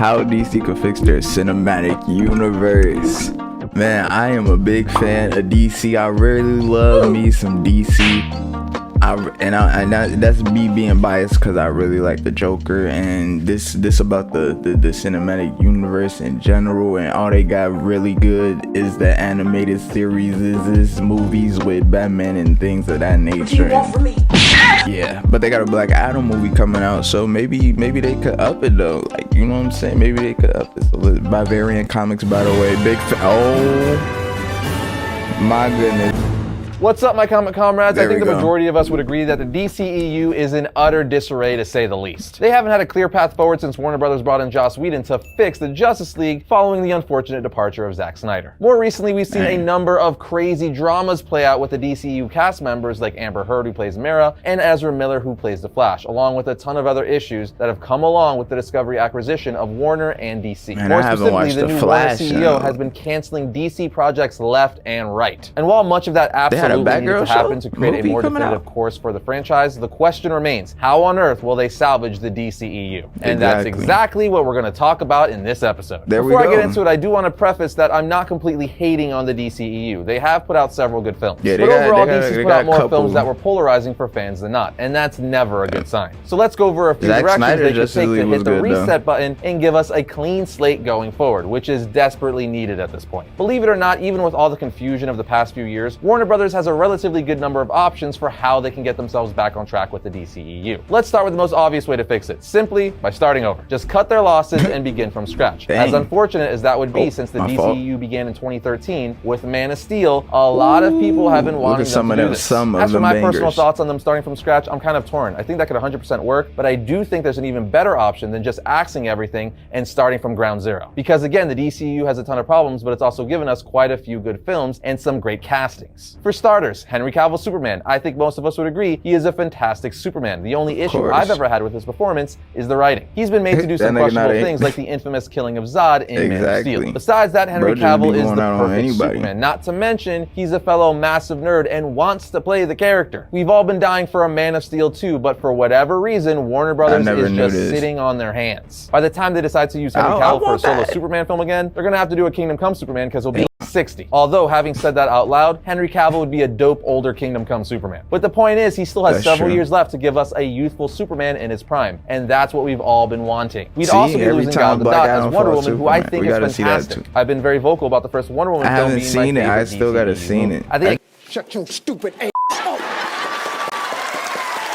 how DC could fix their cinematic universe. Man, I am a big fan of DC. I really love me some DC. That's me being biased because I really like the Joker, and this about the cinematic universe in general, and all they got really good is the animated series, is movies with Batman and things of that nature. What do you want from me? Yeah, but they got a Black Adam movie coming out, so maybe they could up it though. Like, you know what I'm saying? Maybe they could up it. So Bavarian Comics, by the way, big fan. Oh my goodness. What's up, my comic comrades? I think the majority of us would agree that the DCEU is in utter disarray, to say the least. They haven't had a clear path forward since Warner Brothers brought in Joss Whedon to fix the Justice League following the unfortunate departure of Zack Snyder. More recently, we've seen a number of crazy dramas play out with the DCEU cast members like Amber Heard, who plays Mara, and Ezra Miller, who plays The Flash, along with a ton of other issues that have come along with the Discovery acquisition of Warner and DC. More specifically, the new Warner CEO has been canceling DC projects left and right. And while much of that absolutely needed to happen to create a more definitive course for the franchise, the question remains, how on earth will they salvage the DCEU? And that's exactly what we're going to talk about in this episode. Before I get into it, I do want to preface that I'm not completely hating on the DCEU. They have put out several good films. But overall, DC's put out more films that were polarizing for fans than not, and that's never a good sign. So let's go over a few directions they should take to hit the reset button and give us a clean slate going forward, which is desperately needed at this point. Believe it or not, even with all the confusion of the past few years, Warner Brothers has a relatively good number of options for how they can get themselves back on track with the DCEU. Let's start with the most obvious way to fix it, simply by starting over. Just cut their losses and begin from scratch. As unfortunate as that would be, since the DCEU began in 2013 with Man of Steel, a lot of people have been wanting them to do this. As for my personal thoughts on them starting from scratch, I'm kind of torn. I think that could 100% work, but I do think there's an even better option than just axing everything and starting from ground zero. Because again, the DCEU has a ton of problems, but it's also given us quite a few good films and some great castings. For starters, Henry Cavill's Superman. I think most of us would agree he is a fantastic Superman. The only issue I've ever had with his performance is the writing. He's been made to do some questionable things like the infamous killing of Zod in Man of Steel. Besides that, Henry Cavill is the perfect Superman. Not to mention, he's a fellow massive nerd and wants to play the character. We've all been dying for a Man of Steel too, but for whatever reason, Warner Brothers is just sitting on their hands. By the time they decide to use Henry Cavill for a solo Superman film again, they're gonna have to do a Kingdom Come Superman because he'll be 60. Although, having said that out loud, Henry Cavill would be a dope older Kingdom Come Superman. But the point is, he still has several years left to give us a youthful Superman in his prime, and that's what we've all been wanting. We'd also be losing Gal Gadot as Wonder Woman, who I think is fantastic. I've been very vocal about the first Wonder Woman film being my favorite. I still gotta see it. I think shut your stupid ass.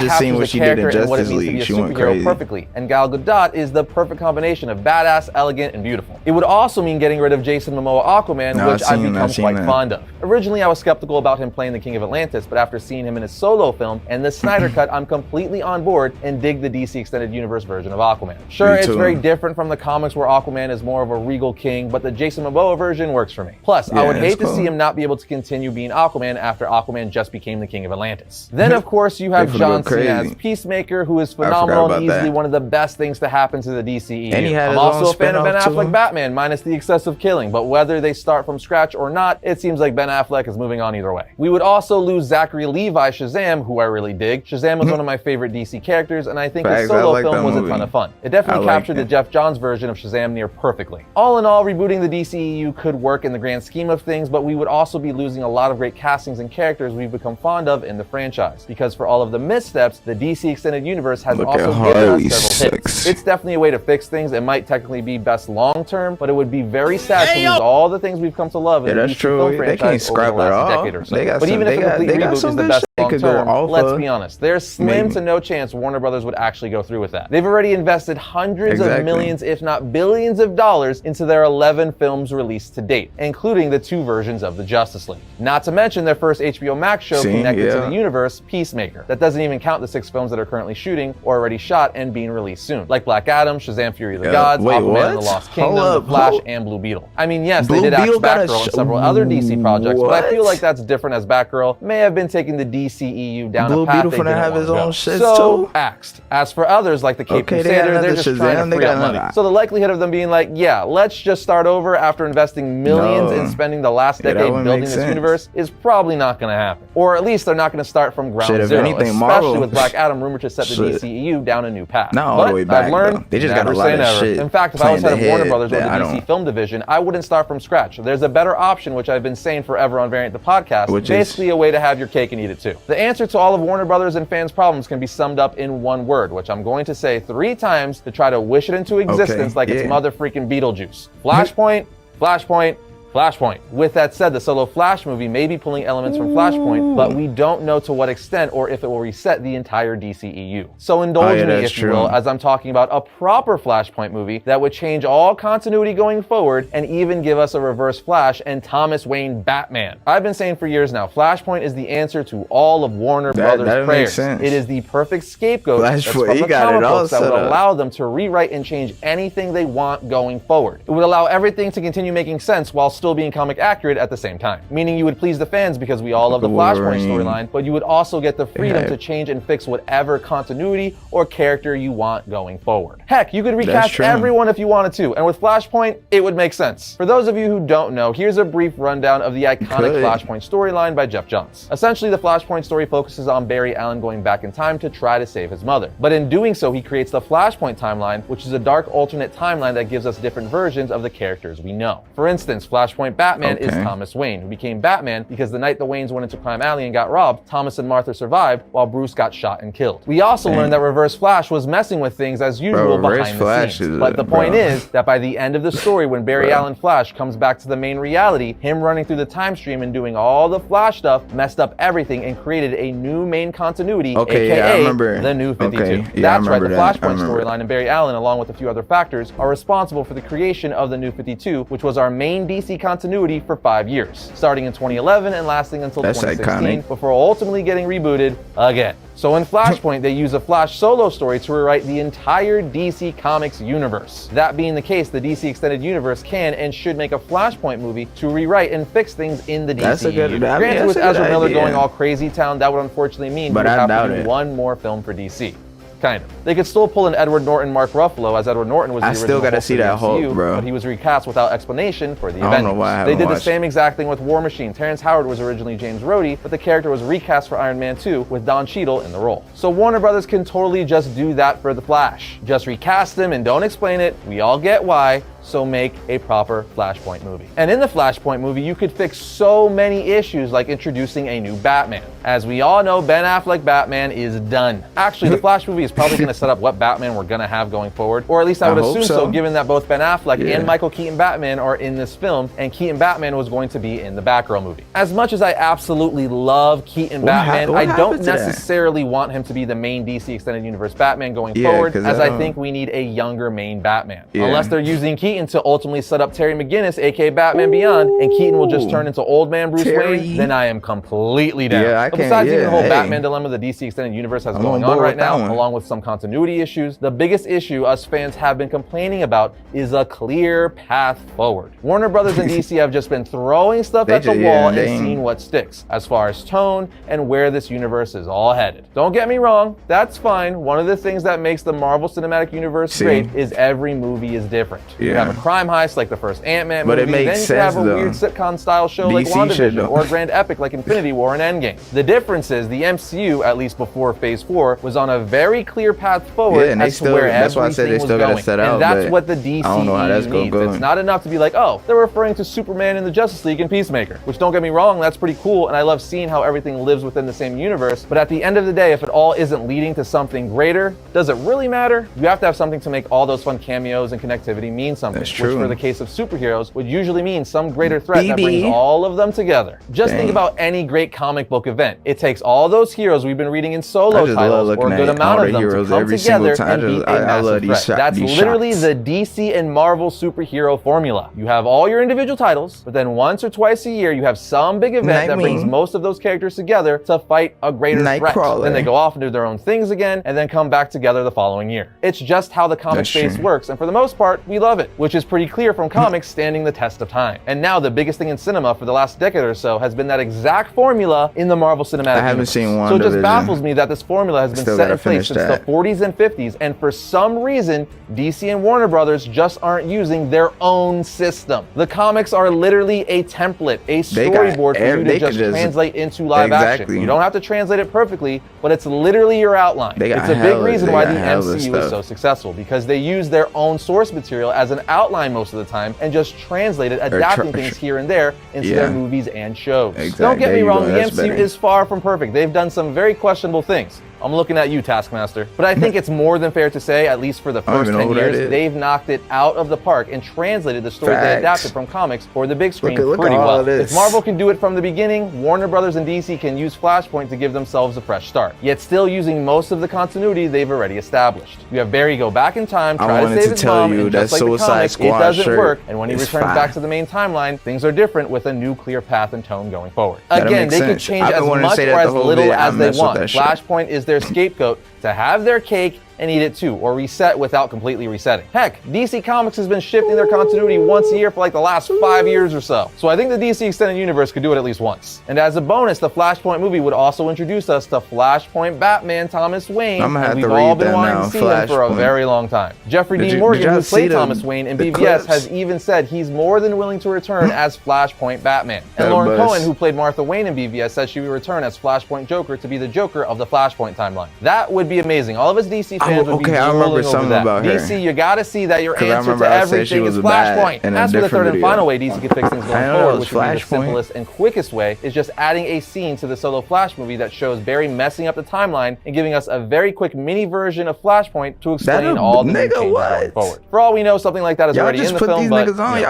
Just seeing what she did in Justice League, she went crazy. Perfectly, and Gal Gadot is the perfect combination of badass, elegant, and beautiful. It would also mean getting rid of Jason Momoa Aquaman, which I've become quite fond of. Originally, I was skeptical about him playing the King of Atlantis, but after seeing him in his solo film and the Snyder Cut, I'm completely on board and dig the DC Extended Universe version of Aquaman. Sure, it's very different from the comics where Aquaman is more of a regal king, but the Jason Momoa version works for me. Plus, I would hate to see him not be able to continue being Aquaman after Aquaman just became the King of Atlantis. Then, of course, you have John Cena as Peacemaker, who is phenomenal and easily one of the best things to happen to the DCEU. I'm also a fan of Ben Affleck Batman, minus the excessive killing, but whether they start from scratch or not, it seems like Ben Affleck is moving on either way. We would also lose Zachary Levi Shazam, who I really dig. Shazam was one of my favorite DC characters, and I think his solo film was a ton of fun. It definitely captured the Jeff Johns version of Shazam near perfectly. All in all, rebooting the DCEU could work in the grand scheme of things, but we would also be losing a lot of great castings and characters we've become fond of in the franchise. Because for all of the missteps, the DC Extended Universe has also given us several hits. It's definitely a way to fix things. It might technically be best long term, but it would be very sad to lose all the things we've come to love in the DC film franchise over the last decade or so. But even if a complete reboot is the best long term, let's be honest, there's slim to no chance Warner Brothers would actually go through with that. They've already invested hundreds of millions, if not billions of dollars into their 11 films released to date, including the 2 versions of the Justice League. Not to mention their first HBO Max show connected to the universe, Peacemaker. That doesn't even count the 6 films that are currently shooting or already shot and being released soon, like Black Adam, Shazam Fury of the Gods, Aquaman and the Lost Kingdom, The Flash, and Blue Beetle. I mean, yes, they did axe Batgirl and several other DC projects, but I feel like that's different, as Batgirl may have been taking the DCEU down Blue a path Beetle they finna didn't have want his to own go. shits So too? axed. As for others like the Cape Okay, they got Crusaders, they're another just trying Shazam, to they free got up money. another- So the likelihood of them being like, yeah, let's just start over after investing millions No. in spending the last Yeah, that decade would building make this sense. universe is probably not going to happen. Or at least they're not going to start from ground Shit, if zero, anything, especially Marvel- with Black Adam rumored to set the Shit. DCEU down a new path. Not all but the way back, I've learned, though. They just got never a lot say of never. shit In fact, if I was head of planned Warner ahead Brothers or the that I DC don't- film division, I wouldn't start from scratch. There's a better option, which I've been saying forever on Variant the Podcast, Which is- basically a way to have your cake and eat it too. The answer to all of Warner Brothers and fans' problems can be summed up in one word, which I'm going to say 3 times to try to wish it into existence like it's yeah. mother freaking Beetlejuice. Flashpoint, Flashpoint, Flashpoint. With that said, the solo Flash movie may be pulling elements from Flashpoint, but we don't know to what extent or if it will reset the entire DCEU. So indulge me, that's if you will, true. as I'm talking about a proper Flashpoint movie that would change all continuity going forward and even give us a reverse Flash and Thomas Wayne Batman. I've been saying for years now, Flashpoint is the answer to all of Warner Brothers' that makes prayers. sense. It is the perfect scapegoat that's Flashpoint, from he the got comic it all books that set would up. allow them to rewrite and change anything they want going forward. It would allow everything to continue making sense while still being comic accurate at the same time. Meaning you would please the fans because we all love the Flashpoint Wolverine. storyline, but you would also get the freedom Yeah. to change and fix whatever continuity or character you want going forward. Heck, you could recast true. everyone if you wanted to, and with Flashpoint, it would make sense. For those of you who don't know, here's a brief rundown of the iconic Good. Flashpoint storyline by Jeff Johns. Essentially, the Flashpoint story focuses on Barry Allen going back in time to try to save his mother. But in doing so, he creates the Flashpoint timeline, which is a dark alternate timeline that gives us different versions of the characters we know. For instance, Flashpoint Batman is Okay. Thomas Wayne, who became Batman because the night the Waynes went into Crime Alley and got robbed, Thomas and Martha survived while Bruce got shot and killed. We also learned that Reverse Flash was messing with things as usual Reverse behind the Flash scenes. is But it, the point bro. is that by the end of the story, when Barry Allen Flash comes back to the main reality, him running through the time stream and doing all the Flash stuff messed up everything and created a new main continuity, Okay, aka yeah, I remember. the New 52. Okay, yeah, I That's right, the remember that. I Flashpoint remember storyline and Barry Allen, along with a few other factors, are responsible for the creation of the New 52, which was our main DC continuity for 5 years, starting in 2011 and lasting until That's 2016, iconic. before ultimately getting rebooted again. So in Flashpoint, they use a Flash solo story to rewrite the entire DC Comics universe. That being the case, the DC Extended Universe can and should make a Flashpoint movie to rewrite and fix things in the DCU. That's a good- I mean, Granted, that's with a good Ezra Miller idea. going all crazy town, that would unfortunately mean But we would I have doubt to do it. one more film for DC. Kind of. They could still pull an Edward Norton Mark Ruffalo, as Edward Norton was the I original still gotta Hulk see for the that Hulk, MCU, bro. but he was recast without explanation for the I don't Avengers. know why I They haven't did the watched same exact thing with War Machine. Terrence Howard was originally James Rhodey, but the character was recast for Iron Man 2 with Don Cheadle in the role. So Warner Brothers can totally just do that for the Flash. Just recast him and don't explain it. We all get why. So make a proper Flashpoint movie. And in the Flashpoint movie, you could fix so many issues like introducing a new Batman. As we all know, Ben Affleck Batman is done. Actually, the Flash movie is probably going to set up what Batman we're going to have going forward, or at least I would I hope assume so, so. given that both Ben Affleck Yeah. and Michael Keaton Batman are in this film, and Keaton Batman was going to be in the Batgirl movie. As much as I absolutely love Keaton Batman, what I don't happened to that? necessarily want him to be the main DC Extended Universe Batman going Yeah, forward, 'cause as I I don't- think we need a younger main Batman. Yeah. Unless they're using Keaton to ultimately set up Terry McGinnis, aka Batman Beyond, and Keaton will just turn into old man Bruce Terry. Wayne, then I am completely down. Yeah, I But can't- besides even the whole hey. Batman dilemma the DC Extended Universe has I'm going on on board right with that now, one. along with some continuity issues, the biggest issue us fans have been complaining about is a clear path forward. Warner Brothers and DC have just been throwing stuff They at the just- wall yeah, and they- seeing what sticks, as far as tone and where this universe is all headed. Don't get me wrong, that's fine. One of the things that makes the Marvel Cinematic Universe See? great is every movie is different. You Yeah. have a crime heist like the first Ant-Man But movie, it makes then you sense, have a though. weird sitcom style show like DC should, WandaVision though. or a grand epic like Infinity War and Endgame. The difference is the MCU, at least before Phase 4, was on a very clear path forward Yeah, and they as to still- where that's why I said everything they was still gotta going. set And out, that's but what the DCEU I don't know how that's gonna needs. go. It's not enough to be like, oh, they're referring to Superman in the Justice League and Peacemaker, which don't get me wrong, that's pretty cool, and I love seeing how everything lives within the same universe, but at the end of the day, if it all isn't leading to something greater, does it really matter? You have to have something to make all those fun cameos and connectivity mean something, That's which true. for the case of superheroes would usually mean some greater threat that BB. brings all of them together. Just think Dang. about any great comic book event. It takes all those heroes we've been reading in I solo just love titles, or looking a good at amount all of the them, to heroes come every single together time. and beat a I massive love these threat. That's these literally shots. the DC and Marvel superhero formula. You have all your individual titles, but then once or twice a year, you have some big event that brings most of those characters together to fight a greater threat. Nightcrawler. Then they go off and do their own things again, and then come back together the following year. It's just how the comic That's space true. works, and for the most part, we love it. which is pretty clear from comics standing the test of time. And now the biggest thing in cinema for the last decade or so has been that exact formula in the Marvel Cinematic Universe. I haven't seen one. So it just baffles me that this formula has been set in place since the 40s and 50s, and for some reason, DC and Warner Brothers just aren't using their own system. The comics are literally a template, a storyboard for you to just translate into live action. You don't have to translate it perfectly, but it's literally your outline. It's a big reason why the MCU is so successful, because they use their own source material as an outline most of the time and just translate it, adapting things here and there into their movies and shows. Don't get me wrong, the MCU is far from perfect. They've done some very questionable things. I'm looking at you, Taskmaster. But I think it's more than fair to say, at least for the first 10 years, they've knocked it out of the park and translated the stories they adapted from comics for the big screen pretty well. If Marvel can do it from the beginning, Warner Brothers and DC can use Flashpoint to give themselves a fresh start, yet still using most of the continuity they've already established. You have Barry go back in time, try to save his mom, and just like the comics, it doesn't work, and when he returns back to the main timeline, things are different with a new clear path and tone going forward. Again, they can change as much or as little as they want. Flashpoint is their scapegoat to have their cake and eat it too, or reset without completely resetting. Heck, DC Comics has been shifting their continuity once a year for like the last 5 years or so. So I think the DC Extended Universe could do it at least once. And as a bonus, the Flashpoint movie would also introduce us to Flashpoint Batman Thomas Wayne, and we've all been wanting to see him for a very long time. Jeffrey Dean Morgan, who played Thomas Wayne in BVS, has even said he's more than willing to return as Flashpoint Batman. And Lauren Cohen, who played Martha Wayne in BVS, says she will return as Flashpoint Joker to be the Joker of the Flashpoint timeline. That would be amazing. All of us DC fans would be drooling over that. DC, you gotta see that your answer to everything is Flashpoint. As for the third and final way DC could fix things going forward, which would be the simplest and quickest way, is just adding a scene to the solo Flash movie that shows Barry messing up the timeline and giving us a very quick mini version of Flashpoint to explain all the new changes going forward. For all we know, something like that is already in the film, but we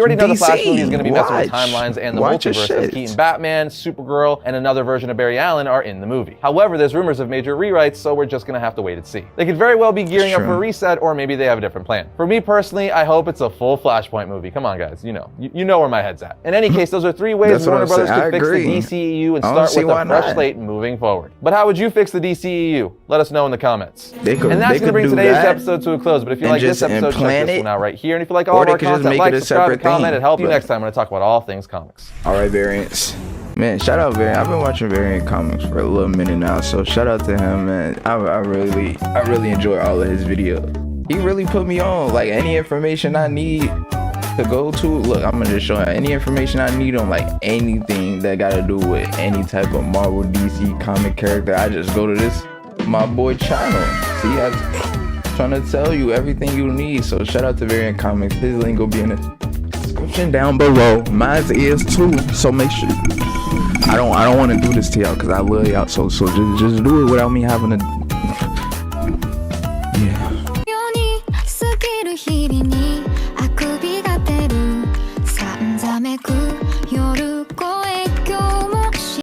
already know the Flash movie is going to be messing with timelines and the multiverse, as Keaton Batman, Supergirl, and another version of Barry Allen are in the movie. However, there's rumors of major rewrites, so we're just going to have to wait and see. They could very well be gearing up for a reset, or maybe they have a different plan. For me personally, I hope it's a full Flashpoint movie. Come on, guys, you know where my head's at. In any case, those are 3 ways Warner Brothers could fix the DCEU and start with a fresh slate moving forward. But how would you fix the DCEU? Let us know in the comments. And that's going to bring today's episode to a close. But if you like this episode, check this one out right here. And if you like all of our content, like, subscribe, and comment. It helps you next time when I talk about all things comics. All right, Variants. Man, shout out Variant. I've been watching Variant comics for a little minute now, so shout out to him, man. I really enjoy all of his videos. He really put me on. Like, any information I need to go to, look, I'm gonna just show you any information I need on like anything that got to do with any type of Marvel, DC comic character. I just go to this my boy channel. See, I'm trying to tell you everything you need. So shout out to Variant Comics. His link will be in the description down below. Mine is too. So make sure. I don't want to do this to y'all because I love y'all. So just do it without me having to